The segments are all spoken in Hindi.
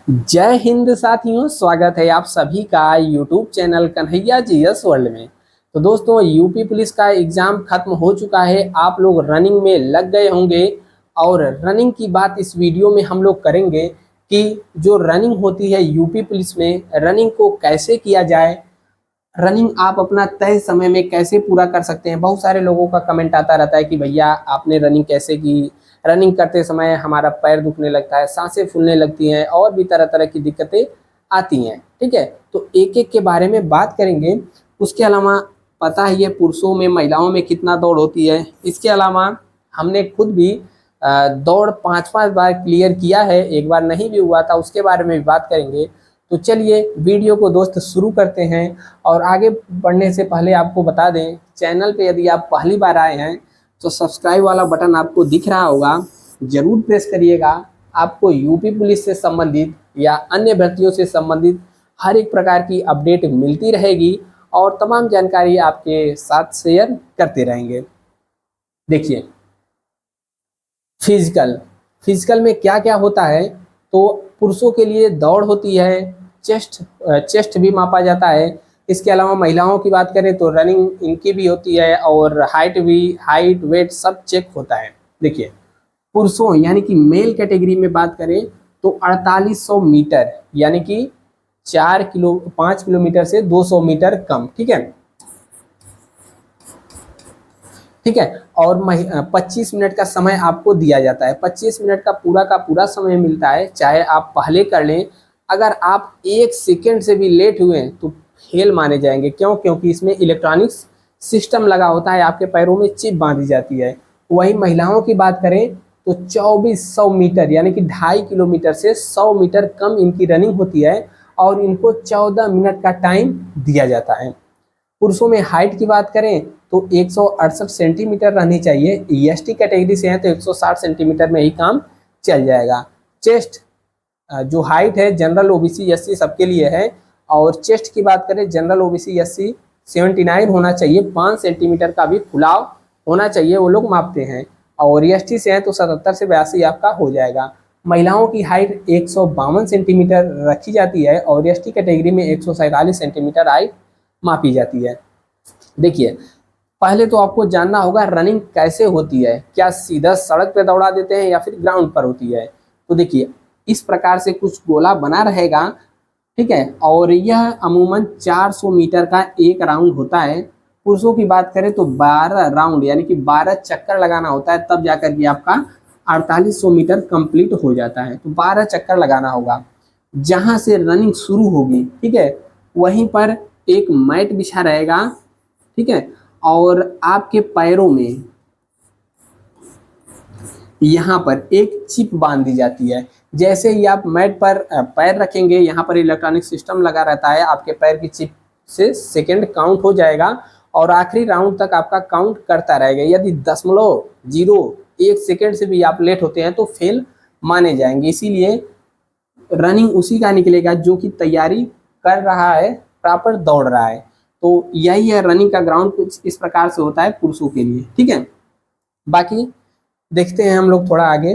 जय हिंद साथियों, स्वागत है आप सभी का YouTube channel Kanhaiya GS world में। तो दोस्तों, यूपी पुलिस का एग्ज़ाम खत्म हो चुका है। आप लोग रनिंग में लग गए होंगे और रनिंग की बात इस वीडियो में हम लोग करेंगे कि जो रनिंग होती है यूपी पुलिस में, रनिंग को कैसे किया जाए, रनिंग आप अपना तय समय में कैसे पूरा कर सकते हैं। बहुत सारे लोगों का कमेंट आता रहता है कि भैया आपने रनिंग कैसे की, रनिंग करते समय हमारा पैर दुखने लगता है, सांसें फूलने लगती हैं और भी तरह तरह की दिक्कतें आती हैं। ठीक है, तो एक एक के बारे में बात करेंगे। उसके अलावा पता ही है पुरुषों में महिलाओं में कितना दौड़ होती है। इसके अलावा हमने खुद भी दौड़ 5-5 बार क्लियर किया है, एक बार नहीं भी हुआ था, उसके बारे में भी बात करेंगे। तो चलिए वीडियो को दोस्त शुरू करते हैं। और आगे बढ़ने से पहले आपको बता दें, चैनल पे यदि आप पहली बार आए हैं तो सब्सक्राइब वाला बटन आपको दिख रहा होगा, ज़रूर प्रेस करिएगा। आपको यूपी पुलिस से संबंधित या अन्य भर्तियों से संबंधित हर एक प्रकार की अपडेट मिलती रहेगी और तमाम जानकारी आपके साथ शेयर करते रहेंगे। देखिए, फिजिकल फिजिकल में क्या क्या होता है। तो पुरुषों के लिए दौड़ होती है, चेस्ट भी मापा जाता है। इसके अलावा महिलाओं की बात करें तो रनिंग इनकी भी होती है और हाइट वेट सब चेक होता है। देखिए, पुरुषों यानी कि मेल कैटेगरी में बात करें तो 4800 मीटर यानी कि 5 किलोमीटर से 200 मीटर कम। ठीक है, ठीक है। और 25 मिनट का समय आपको दिया जाता है। 25 मिनट का पूरा समय मिलता है, चाहे आप पहले कर लें। अगर आप 1 सेकेंड से भी लेट हुए तो फेल माने जाएंगे। क्यों? क्योंकि इसमें इलेक्ट्रॉनिक्स सिस्टम लगा होता है, आपके पैरों में चिप बांधी जाती है। वहीं महिलाओं की बात करें तो 2400 मीटर यानी कि 2.5 किलोमीटर से 100 मीटर कम इनकी रनिंग होती है और इनको 14 मिनट का टाइम दिया जाता है। पुरुषों में हाइट की बात करें तो 168 सेंटीमीटर रहनी चाहिए। ईएसटी कैटेगरी से हैं तो 160 सेंटीमीटर में ही काम चल जाएगा। चेस्ट जो हाइट है जनरल ओबीसी एससी सबके लिए है। और चेस्ट की बात करें, जनरल ओबीसी एससी 79 होना चाहिए, 5 सेंटीमीटर का भी फुलाव होना चाहिए, वो लोग मापते हैं। और एसटी से हैं तो 77 से 82 आपका हो जाएगा। महिलाओं की हाइट 152 सेंटीमीटर रखी जाती है और एसटी कैटेगरी में 147 सेंटीमीटर हाइट मापी जाती है। देखिए, पहले तो आपको जानना होगा रनिंग कैसे होती है। क्या सीधा सड़क पे दौड़ा देते हैं या फिर ग्राउंड पर होती है? तो देखिए, इस प्रकार से कुछ गोला बना रहेगा, ठीक है। और यह अमूमन 400 मीटर का एक राउंड होता है। पुरुषों की बात करें तो 12 राउंड यानी कि 12 चक्कर लगाना होता है, तब जाकर के आपका 4800 मीटर कंप्लीट हो जाता है। तो 12 चक्कर लगाना होगा। जहां से रनिंग शुरू होगी, ठीक है, वहीं पर एक मैट बिछा रहेगा, ठीक है। और आपके पैरों में यहाँ पर एक चिप बांध दी जाती है। जैसे ही आप मैट पर पैर रखेंगे, यहाँ पर इलेक्ट्रॉनिक सिस्टम लगा रहता है, आपके पैर की चिप से सेकंड काउंट हो जाएगा और आखिरी राउंड तक आपका काउंट करता रहेगा। यदि 0.01 सेकेंड से भी आप लेट होते हैं तो फेल माने जाएंगे। इसीलिए रनिंग उसी का निकलेगा जो कि तैयारी कर रहा है, प्रॉपर दौड़ रहा है। तो यही है रनिंग का ग्राउंड, कुछ इस प्रकार से होता है पुरुषों के लिए, ठीक है। बाकी देखते हैं हम लोग थोड़ा आगे।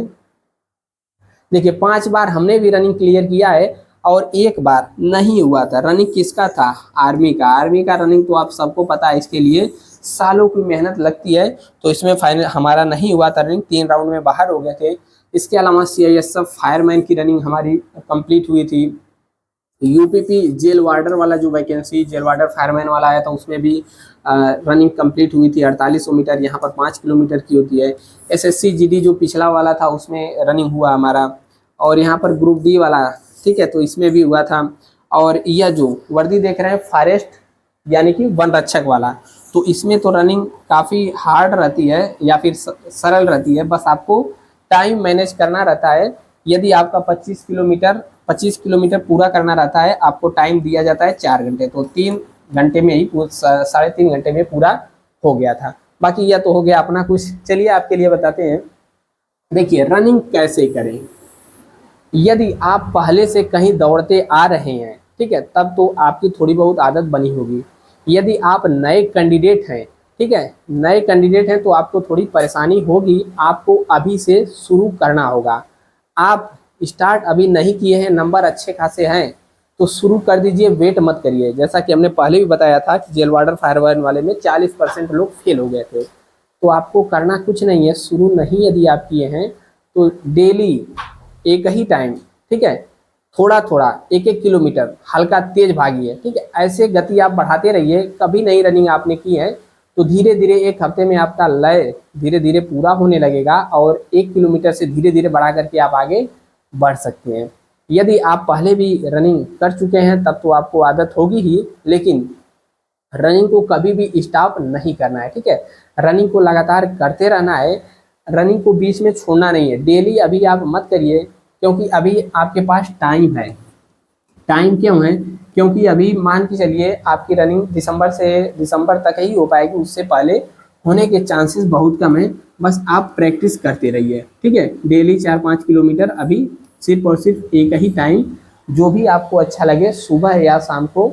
देखिए, 5 बार हमने भी रनिंग क्लियर किया है और 1 बार नहीं हुआ था। रनिंग किसका था? आर्मी का। आर्मी का रनिंग तो आप सबको पता है, इसके लिए सालों की मेहनत लगती है। तो इसमें फाइनल हमारा नहीं हुआ था रनिंग, 3 राउंड में बाहर हो गए थे। इसके अलावा सीआईएसएफ फायरमैन की रनिंग हमारी कंप्लीट हुई थी। यूपीपी जेल वार्डर वाला जो वैकेंसी जेल वार्डर फायरमैन वाला आया था, उसमें भी रनिंग कंप्लीट हुई थी। 4800 मीटर यहाँ पर 5 किलोमीटर की होती है। एसएससी जीडी जो पिछला वाला था उसमें रनिंग हुआ हमारा। और यहाँ पर ग्रुप डी वाला, ठीक है, तो इसमें भी हुआ था। और यह जो वर्दी देख रहे हैं फॉरेस्ट यानी कि वन रक्षक वाला, तो इसमें तो रनिंग काफ़ी हार्ड रहती है या फिर सरल रहती है। बस आपको टाइम मैनेज करना रहता है। यदि आपका 25 किलोमीटर पूरा करना रहता है, आपको टाइम दिया जाता है 4 घंटे, तो 3 घंटे में ही 3.5 घंटे में पूरा हो गया था। बाकी यह तो हो गया अपना कुछ। चलिए आपके लिए बताते हैं। देखिए, रनिंग कैसे करें। यदि आप पहले से कहीं दौड़ते आ रहे हैं, ठीक है, तब तो आपकी थोड़ी बहुत आदत बनी होगी। यदि आप नए कैंडिडेट हैं, ठीक है, नए कैंडिडेट हैं तो आपको थोड़ी परेशानी होगी। आपको अभी से शुरू करना होगा। आप स्टार्ट अभी नहीं किए हैं, नंबर अच्छे खासे हैं, तो शुरू कर दीजिए, वेट मत करिए। जैसा कि हमने पहले भी बताया था कि जेल वार्डर फायर वार्डन वाले में 40% लोग फेल हो गए थे। तो आपको करना कुछ नहीं है, शुरू नहीं यदि आप किए हैं तो डेली एक ही टाइम, ठीक है, थोड़ा थोड़ा 1-1 किलोमीटर हल्का तेज भागिए, ठीक है। ऐसे गति आप बढ़ाते रहिए। कभी नहीं रनिंग आपने की है तो धीरे धीरे 1 हफ्ते में आपका लय धीरे धीरे पूरा होने लगेगा और 1 किलोमीटर से धीरे धीरे बढ़ा करके आप आगे बढ़ सकते हैं। यदि आप पहले भी रनिंग कर चुके हैं तब तो आपको आदत होगी ही, लेकिन रनिंग को कभी भी स्टॉप नहीं करना है, ठीक है। रनिंग को लगातार करते रहना है, रनिंग को बीच में छोड़ना नहीं है। डेली अभी आप मत करिए, क्योंकि अभी आपके पास टाइम है। टाइम क्यों है? क्योंकि अभी मान के चलिए आपकी रनिंग दिसंबर तक ही हो पाएगी, उससे पहले होने के चांसेस बहुत कम है। बस आप प्रैक्टिस करते रहिए, ठीक है। डेली 4-5 किलोमीटर अभी सिर्फ और सिर्फ एक ही टाइम, जो भी आपको अच्छा लगे, सुबह या शाम को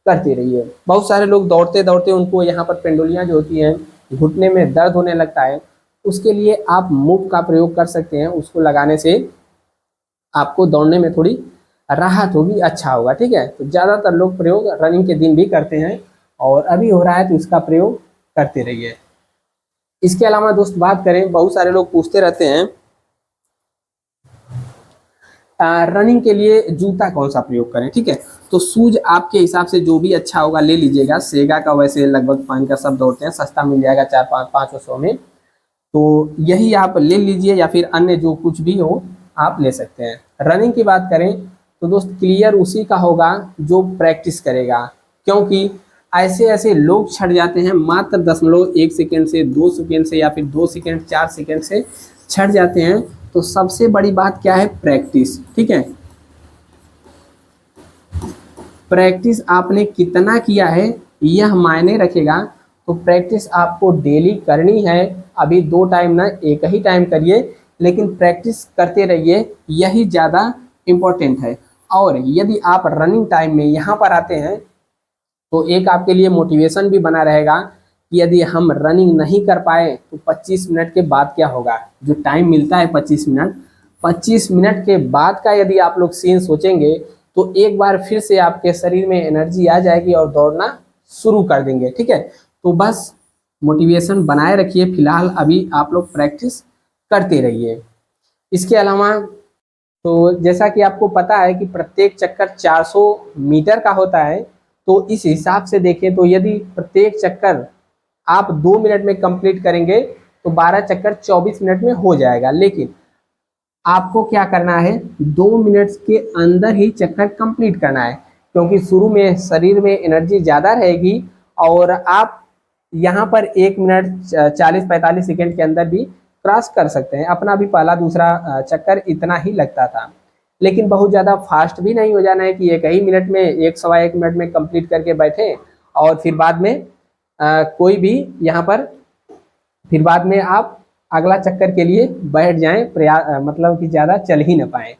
करते रहिए। बहुत सारे लोग दौड़ते दौड़ते उनको यहाँ पर पेंडुलियाँ जो होती हैं, घुटने में दर्द होने लगता है, उसके लिए आप मूव का प्रयोग कर सकते हैं। उसको लगाने से आपको दौड़ने में थोड़ी राहत होगी, अच्छा होगा, ठीक है। तो ज़्यादातर लोग प्रयोग रनिंग के दिन भी करते हैं और अभी हो रहा है तो इसका प्रयोग करते रहिए। इसके अलावा दोस्त बात करें, बहुत सारे लोग पूछते रहते हैं रनिंग के लिए जूता कौन सा प्रयोग करें, ठीक है। तो शूज आपके हिसाब से जो भी अच्छा होगा ले लीजिएगा। सेगा का वैसे लगभग 5 का सब दौड़ते हैं, सस्ता मिल जाएगा 400-500 में, तो यही आप ले लीजिए, या फिर अन्य जो कुछ भी हो आप ले सकते हैं। रनिंग की बात करें तो दोस्त क्लियर उसी का होगा जो प्रैक्टिस करेगा, क्योंकि ऐसे ऐसे लोग छट जाते हैं मात्र 0.1 सेकेंड से 2 सेकेंड से या फिर 2 सेकेंड 4 सेकेंड से छट जाते हैं। तो सबसे बड़ी बात क्या है? प्रैक्टिस, ठीक है। प्रैक्टिस आपने कितना किया है यह मायने रखेगा। तो प्रैक्टिस आपको डेली करनी है। अभी 2 टाइम ना, एक ही टाइम करिए, लेकिन प्रैक्टिस करते रहिए, यही ज़्यादा इम्पोर्टेंट है। और यदि आप रनिंग टाइम में यहाँ पर आते हैं तो एक आपके लिए मोटिवेशन भी बना रहेगा कि यदि हम रनिंग नहीं कर पाए तो 25 मिनट के बाद क्या होगा। जो टाइम मिलता है 25 मिनट के बाद का यदि आप लोग सीन सोचेंगे तो एक बार फिर से आपके शरीर में एनर्जी आ जाएगी और दौड़ना शुरू कर देंगे, ठीक है। तो बस मोटिवेशन बनाए रखिए, फिलहाल अभी आप लोग प्रैक्टिस करते रहिए। इसके अलावा तो जैसा कि आपको पता है कि प्रत्येक चक्कर 400 मीटर का होता है, तो इस हिसाब से देखें तो यदि प्रत्येक चक्कर आप 2 मिनट में कंप्लीट करेंगे तो 12 चक्कर 24 मिनट में हो जाएगा। लेकिन आपको क्या करना है, 2 मिनट के अंदर ही चक्कर कंप्लीट करना है, क्योंकि शुरू में शरीर में एनर्जी ज़्यादा रहेगी और आप यहाँ पर 1 मिनट 40-45 सेकेंड के अंदर भी क्रॉस कर सकते हैं। अपना भी पहला दूसरा चक्कर इतना ही लगता था, लेकिन बहुत ज़्यादा फास्ट भी नहीं हो जाना है कि 1 ही मिनट में 1-1.25 मिनट में कंप्लीट करके बैठे और फिर बाद में कोई भी यहाँ पर फिर बाद में आप अगला चक्कर के लिए बैठ जाएं, मतलब कि ज़्यादा चल ही ना पाएँ।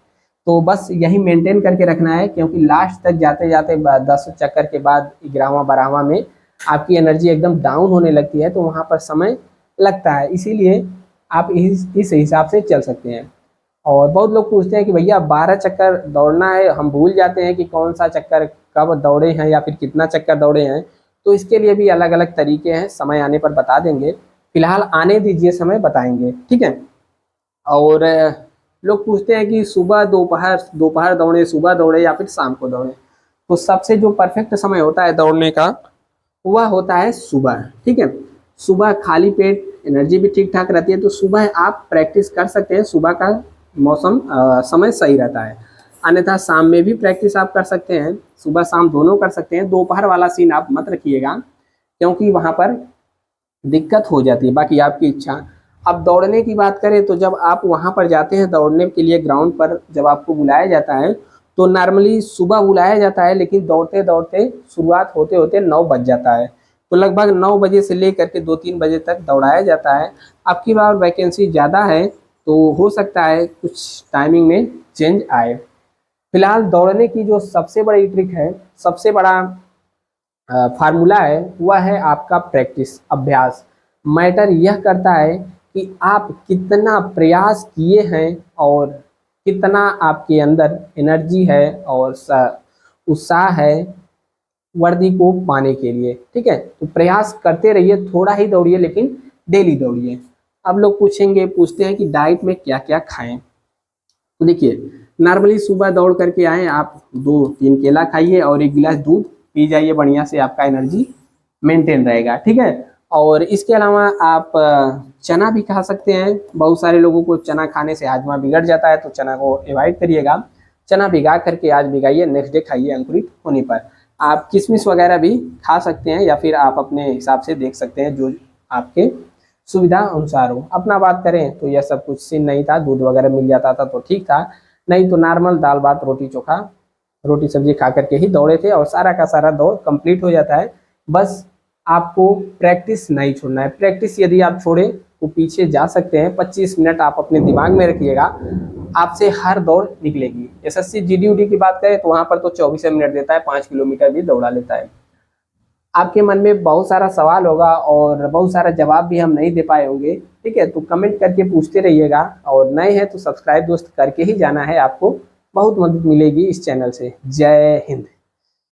तो बस यही मेंटेन करके रखना है, क्योंकि लास्ट तक जाते जाते 10 चक्कर के बाद 11वां-12वां में आपकी एनर्जी एकदम डाउन होने लगती है, तो वहाँ पर समय लगता है। इसीलिए आप इस हिसाब से चल सकते हैं। और बहुत लोग पूछते हैं कि भैया 12 चक्कर दौड़ना है, हम भूल जाते हैं कि कौन सा चक्कर कब दौड़े हैं या फिर कितना चक्कर दौड़े हैं। तो इसके लिए भी अलग अलग तरीके हैं, समय आने पर बता देंगे, फिलहाल आने दीजिए, समय बताएंगे, ठीक है। और लोग पूछते हैं कि सुबह दोपहर दौड़े, सुबह दौड़े या फिर शाम को दौड़े। तो सबसे जो परफेक्ट समय होता है दौड़ने का वह होता है सुबह, ठीक है। सुबह खाली पेट एनर्जी भी ठीक ठाक रहती है, तो सुबह आप प्रैक्टिस कर सकते हैं। सुबह का मौसम समय सही रहता है। अन्यथा शाम में भी प्रैक्टिस आप कर सकते हैं, सुबह शाम दोनों कर सकते हैं। दोपहर वाला सीन आप मत रखिएगा, क्योंकि वहाँ पर दिक्कत हो जाती है। बाकी आपकी इच्छा। अब दौड़ने की बात करें तो जब आप वहाँ पर जाते हैं दौड़ने के लिए ग्राउंड पर, जब आपको बुलाया जाता है तो नॉर्मली सुबह बुलाया जाता है, लेकिन दौड़ते दौड़ते शुरुआत होते होते 9 बज जाता है। तो लगभग 9 बजे से लेकर के 2-3 बजे तक दौड़ाया जाता है। अब की बार वैकेंसी ज़्यादा है तो हो सकता है कुछ टाइमिंग में चेंज आए। फिलहाल दौड़ने की जो सबसे बड़ी ट्रिक है, सबसे बड़ा फार्मूला है, वह है आपका प्रैक्टिस, अभ्यास। मैटर यह करता है कि आप कितना प्रयास किए हैं और कितना आपके अंदर एनर्जी है और उत्साह है वर्दी को पाने के लिए। ठीक है, तो प्रयास करते रहिए, थोड़ा ही दौड़िए लेकिन डेली दौड़िए। अब लोग पूछते हैं कि डाइट में क्या क्या खाएं। तो देखिए, नॉर्मली सुबह दौड़ करके आए आप, 2-3 केला खाइए और 1 गिलास दूध पी जाइए, बढ़िया से आपका एनर्जी मेंटेन रहेगा। ठीक है, और इसके अलावा आप चना भी खा सकते हैं। बहुत सारे लोगों को चना खाने से हाजमा बिगड़ जाता है, तो चना को अवॉइड करिएगा। चना भिगा करके आज भिगाइए, नेक्स्ट डे खाइए अंकुरित होने पर। आप किशमिश वगैरह भी खा सकते हैं, या फिर आप अपने हिसाब से देख सकते हैं जो आपके सुविधा अनुसार हो। अपना बात करें तो यह सब कुछ सीन नहीं था, दूध वगैरह मिल जाता था तो ठीक था, नहीं तो नॉर्मल दाल भात रोटी चोखा रोटी सब्जी खा करके ही दौड़े थे और सारा का सारा दौड़ कंप्लीट हो जाता है। बस आपको प्रैक्टिस नहीं छोड़ना है। प्रैक्टिस यदि आप छोड़े तो पीछे जा सकते हैं। 25 मिनट आप अपने दिमाग में रखिएगा, आपसे हर दौड़ निकलेगी। एसएससी जीडी की बात करें तो वहां पर तो 24 मिनट देता है, 5 किलोमीटर भी दौड़ा लेता है। आपके मन में बहुत सारा सवाल होगा और बहुत सारा जवाब भी हम नहीं दे पाए होंगे। ठीक है, तो कमेंट करके पूछते रहिएगा, और नए हैं तो सब्सक्राइब दोस्त करके ही जाना है, आपको बहुत मदद मिलेगी इस चैनल से। जय हिंद।